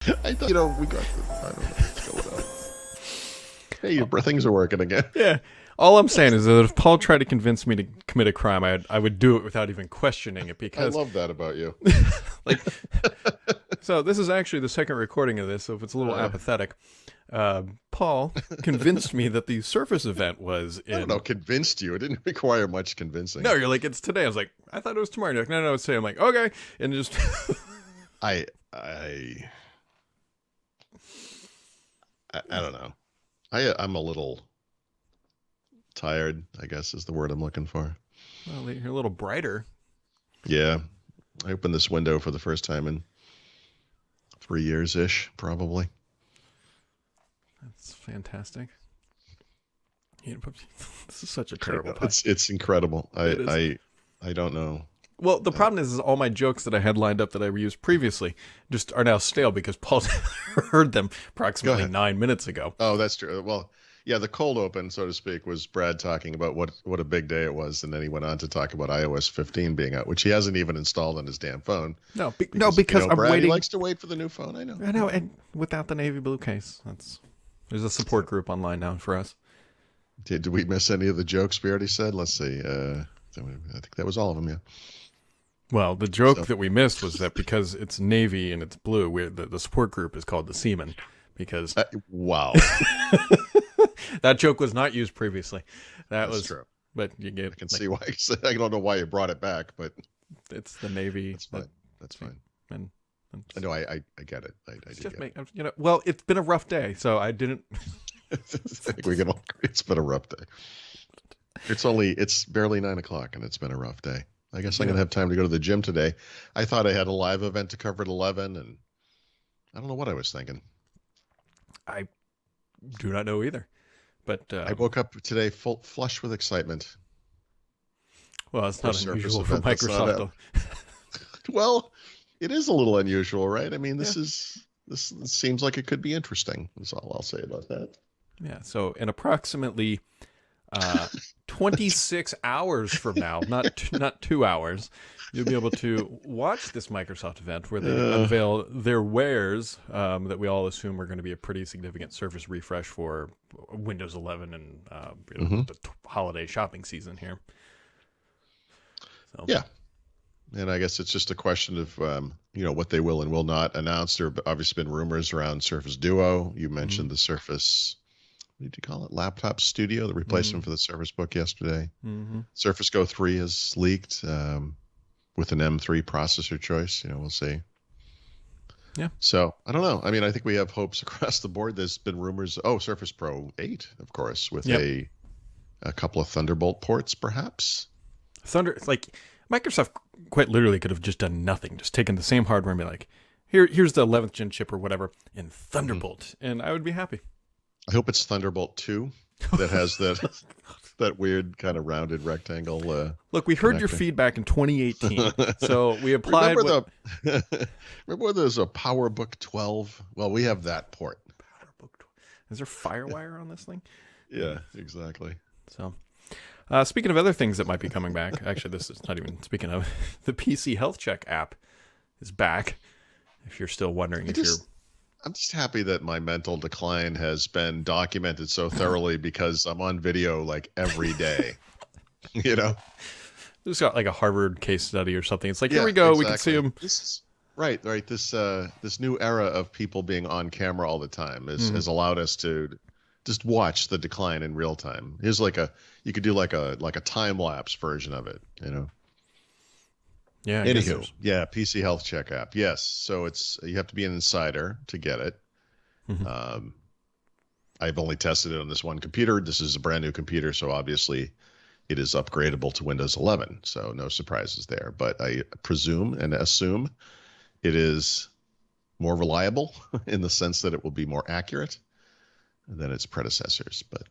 I thought, we got I don't know what's going on. Hey, your things are working again. Yeah. All I'm saying is that if Paul tried to convince me to commit a crime, I would do it without even questioning it I because, love that about you. like, so this is actually the second recording of this, so if it's a little apathetic, Paul convinced me that the Surface event was I don't know, convinced you. It didn't require much convincing. No, you're like, it's today. I was like, I thought it was tomorrow. You're like, no, it's today. I'm like, okay. And just. I, I, I don't know. I'm a little tired, I guess is the word I'm looking for. Well, you're a little brighter. Yeah. I opened this window for the first time in 3 years-ish, probably. That's fantastic. This is such a terrible time. It's incredible. I don't know. Well, the problem is all my jokes that I had lined up that I used previously just are now stale because Paul heard them approximately 9 minutes ago. Oh, that's true. Well, yeah, the cold open, so to speak, was Brad talking about what a big day it was, and then he went on to talk about iOS 15 being out, which he hasn't even installed on his damn phone. No, because I'm Brad, waiting. He likes to wait for the new phone. I know, and without the navy blue case, there's a support group online now for us. Did we miss any of the jokes we already said? Let's see. I think that was all of them. Yeah. Well, the joke that we missed was that because it's navy and it's blue, the support group is called the Seaman because wow. That joke was not used previously. That's true. But you get. I can see why. I don't know why you brought it back, but it's the navy. That's fine. That's fine. And I know. I get it. I do just get it. Well, it's been a rough day, so I didn't. I think we can all agree it's been a rough day. It's barely 9 o'clock, and it's been a rough day. I guess I'm gonna have time to go to the gym today. I thought I had a live event to cover at 11, and I don't know what I was thinking. I do not know either. But I woke up today flush with excitement. Well, it's not unusual for Microsoft. Well, it is a little unusual, right? I mean, this seems like it could be interesting. That's all I'll say about that. Yeah. So in approximately 26 hours from now, not 2 hours, you'll be able to watch this Microsoft event where they unveil their wares that we all assume are going to be a pretty significant Surface refresh for Windows 11 and the holiday shopping season here. So. Yeah. And I guess it's just a question of, what they will and will not announce. There have obviously been rumors around Surface Duo. You mentioned the Surface, what did you call it? Laptop Studio, the replacement for the Surface Book yesterday. Surface Go 3 has leaked with an M3 processor choice. We'll see. Yeah. So I don't know. I mean, I think we have hopes across the board. There's been rumors. Oh, Surface Pro 8, of course, with a couple of Thunderbolt ports, perhaps. Microsoft quite literally could have just done nothing, just taken the same hardware and be like, here's the 11th gen chip or whatever in Thunderbolt, and I would be happy. I hope it's Thunderbolt 2 that has that weird kind of rounded rectangle. Look, we heard your feedback in 2018, so we applied. Remember when there's a PowerBook 12? Well, we have that port. PowerBook 12. Is there FireWire on this thing? Yeah, exactly. So. Speaking of other things that might be coming back, actually, this is not even speaking of, the PC Health Check app is back. If you're still wondering I'm just happy that my mental decline has been documented so thoroughly because I'm on video like every day. It's got like a Harvard case study or something. It's like, here we go. Exactly. We can see them. Right. This new era of people being on camera all the time has allowed us to just watch the decline in real time. Here's you could do like a time lapse version of it, Yeah. Anywho, PC Health Check app. Yes. So you have to be an insider to get it. I've only tested it on this one computer. This is a brand new computer, so obviously it is upgradable to Windows 11. So no surprises there. But I presume and assume it is more reliable in the sense that it will be more accurate than its predecessors, but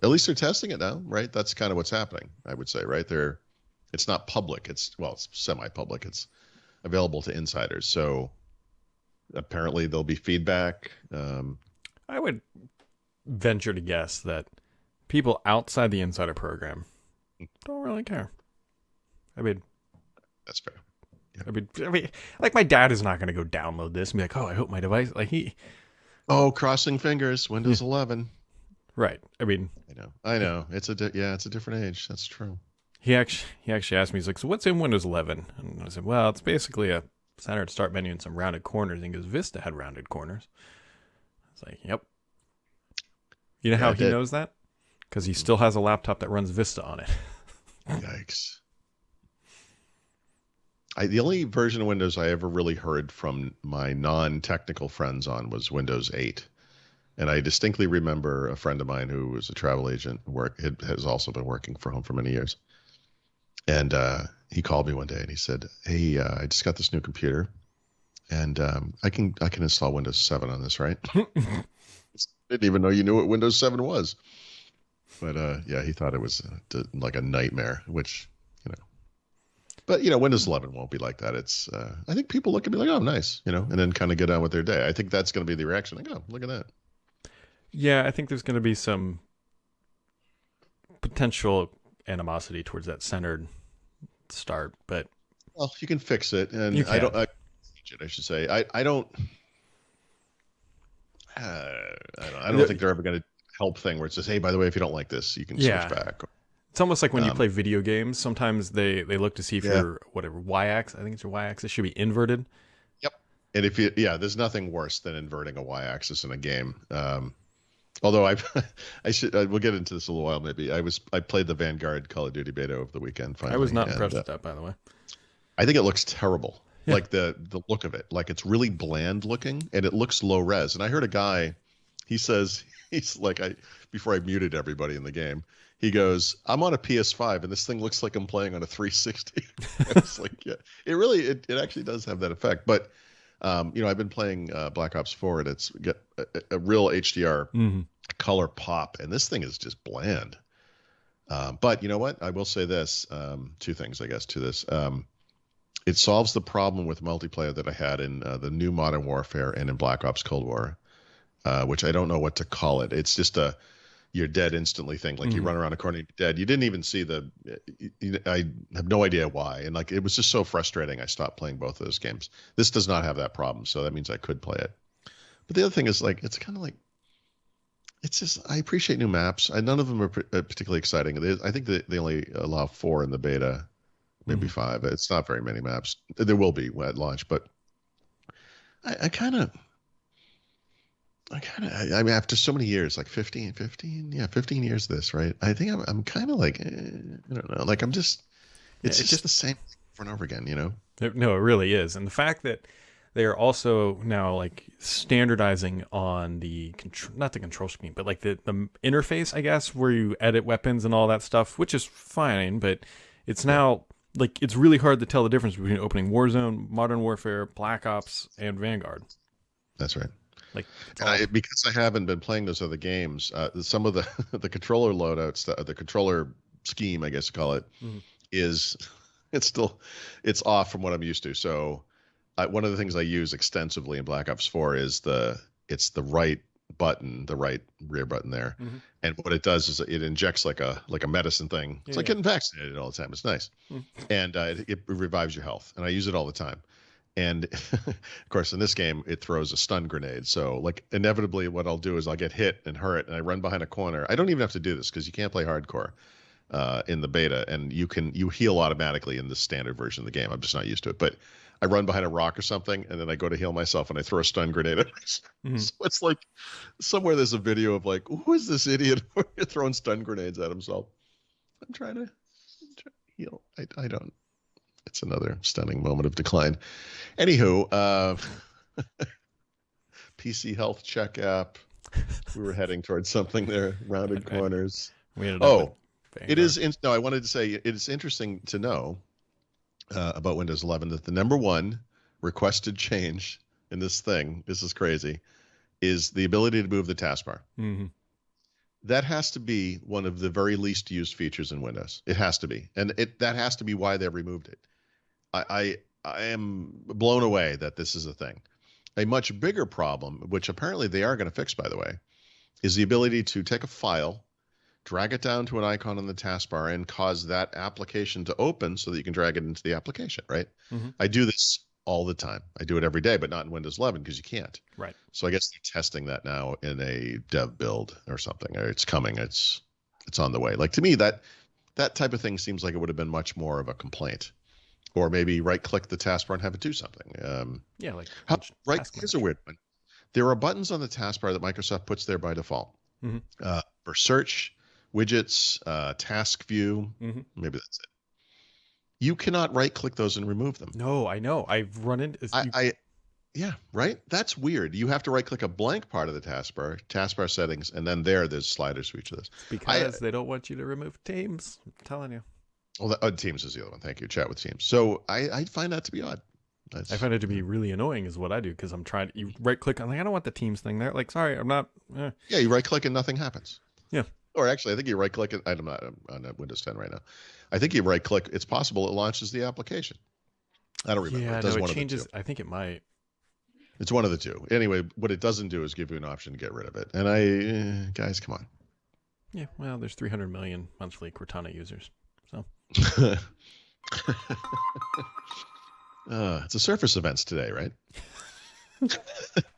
at least they're testing it now, right? That's kind of what's happening, I would say, right? It's not public. It's semi-public. It's available to insiders. So apparently there'll be feedback. I would venture to guess that people outside the insider program don't really care. I mean, that's fair. I mean, like my dad is not going to go download this and be like, oh, I hope my device like he. Oh, crossing fingers, Yeah, Windows 11. right. I mean, I know. It's it's a different age. That's true. he actually asked me, he's like, so what's in Windows 11? And I said, well, it's basically a center start menu and some rounded corners. And he goes, Vista had rounded corners. It's like, yep. You know Yeah, how it he did. knows that? Because he still has a laptop that runs Vista on it. Yikes. The only version of Windows I ever really heard from my non-technical friends on was Windows 8. And I distinctly remember a friend of mine who was a travel agent, has also been working for home for many years. And he called me one day and he said, "Hey, I just got this new computer, and I can install Windows 7 on this, right?" Didn't even know you knew what Windows 7 was. But yeah, he thought it was like a nightmare, which, you know. But, Windows 11 won't be like that. It's I think people look at me like, "Oh, nice," and then kind of get on with their day. I think that's going to be the reaction. Like, "Oh, look at that." Yeah, I think there's going to be some potential animosity towards that centered start, but Well, you can fix it, you and can. I should say, I don't. I don't think they're ever going to help thing where it says, "Hey, by the way, if you don't like this, you can switch Yeah. back." It's almost like when you Um, play video games. Sometimes they look to see if yeah. your whatever y-axis, I think it's your y-axis, should be inverted. Yep. And there's nothing worse than inverting a y-axis in a game. Although we'll get into this a little while maybe. I played the Vanguard Call of Duty beta over the weekend I was finally, not and impressed with that, by the way. I think it looks terrible. Yeah. Like the look of it, like it's really bland looking, and it looks low res. And I heard a guy, he says he's like before I muted everybody in the game, he goes, "I'm on a PS5 and this thing looks like I'm playing on a 360." I was like, yeah, it actually does have that effect. But I've been playing Black Ops 4, and it's got a real HDR Mm-hmm. color pop, and this thing is just bland. But you know what? I will say this: two things, I guess, to this. It solves the problem with multiplayer that I had in the new Modern Warfare and in Black Ops Cold War, which I don't know what to call it. It's just you're dead instantly thing. Like you Mm-hmm. run around a corner, you're dead. You didn't even see I have no idea why. And like, it was just so frustrating. I stopped playing both of those games. This does not have that problem. So that means I could play it. But the other thing is like, it's kind of like, it's just, I appreciate new maps. None of them are particularly exciting. I think they only allow 4 in the beta, maybe Mm-hmm. 5. It's not very many maps. There will be at launch, but I kind of, I mean, after so many years, like 15 years of this, right? I think I'm kind of like, I don't know, like Yeah, it's it just just the same over and over again. no, it really is. And the fact that they are also now like standardizing on not the control scheme, but like the interface, I guess, where you edit weapons and all that stuff, which is fine, but it's Yeah, now like it's really hard to tell the difference between opening Warzone, Modern Warfare, Black Ops, and Vanguard. that's right. Like it's And all. because I haven't been playing those other games, some of the the controller loadouts, the controller scheme, I guess you call it, Mhm. is it's off from what I'm used to. So one of the things I use extensively in Black Ops 4 is it's the right button, the right rear button there, Mhm. and what it does is it injects like a medicine thing. It's Yeah, like yeah. getting vaccinated all the time. It's nice, Mhm. and it revives your health, and I use it all the time. And of course, in this game, it throws a stun grenade. So, like, inevitably, what I'll do is I'll get hit and hurt, and I run behind a corner. I don't even have to do this because you can't play hardcore in the beta, and you heal automatically in the standard version of the game. I'm just not used to it. But I run behind a rock or something, and then I go to heal myself, and I throw a stun grenade at myself. Mhm. So it's like somewhere there's a video of like, who is this idiot throwing stun grenades at himself? I'm trying to heal. I don't. It's another stunning moment of decline. Anywho, PC health check app. We were heading towards something there. Rounded And corners. we ended up with Oh, it Vanguard. is. No, I wanted to say it is interesting to know about Windows 11 that the number one requested change in this thing, this is crazy, is the ability to move the taskbar. Mm-hmm. That has to be one of the very least used features in Windows. It has to be, and that has to be why they removed it. I am blown away that this is a thing. A much bigger problem, which apparently they are going to fix, by the way, is the ability to take a file drag it down to an icon on the taskbar, and cause that application to open so that you can drag it into the application, right? Mm-hmm. I do this all the time. I do it every day, but not in Windows 11 because you can't. Right. So I guess they're testing that now in a dev build or something. Or it's coming. It's on the way. Like, to me, that type of thing seems like it would have been much more of a complaint. Or maybe right-click the taskbar and have it do something. Yeah, like Here's a weird one. There are buttons on the taskbar that Microsoft puts there by default. Mm-hmm. For search, widgets, task view, Mm-hmm. maybe that's it. You cannot right-click those and remove them. No, I know. I've run into. Yeah, right? That's weird. You have to right-click a blank part of the taskbar settings, and then there's sliders for each of those. Because they don't want you to remove Teams. I'm telling you. Well, Teams is the other one. Thank you. Chat with Teams. So I find that to be odd. I find it to be really annoying is what I do, because I'm trying to right-click. I'm like, I don't want the Teams thing there. Like, sorry, I'm not. Yeah, you right-click and nothing happens. Yeah. Or actually, I think you right-click it. I'm not on Windows 10 right now. I think you right-click. It's possible it launches the application. I don't remember. Yeah, it does no, one it changes. Of the two. I think it might. It's one of the two. Anyway, what it doesn't do is give you an option to get rid of it. And guys, come on. Yeah, well, there's 300 million monthly Cortana users. So. It's a Surface Events today, right?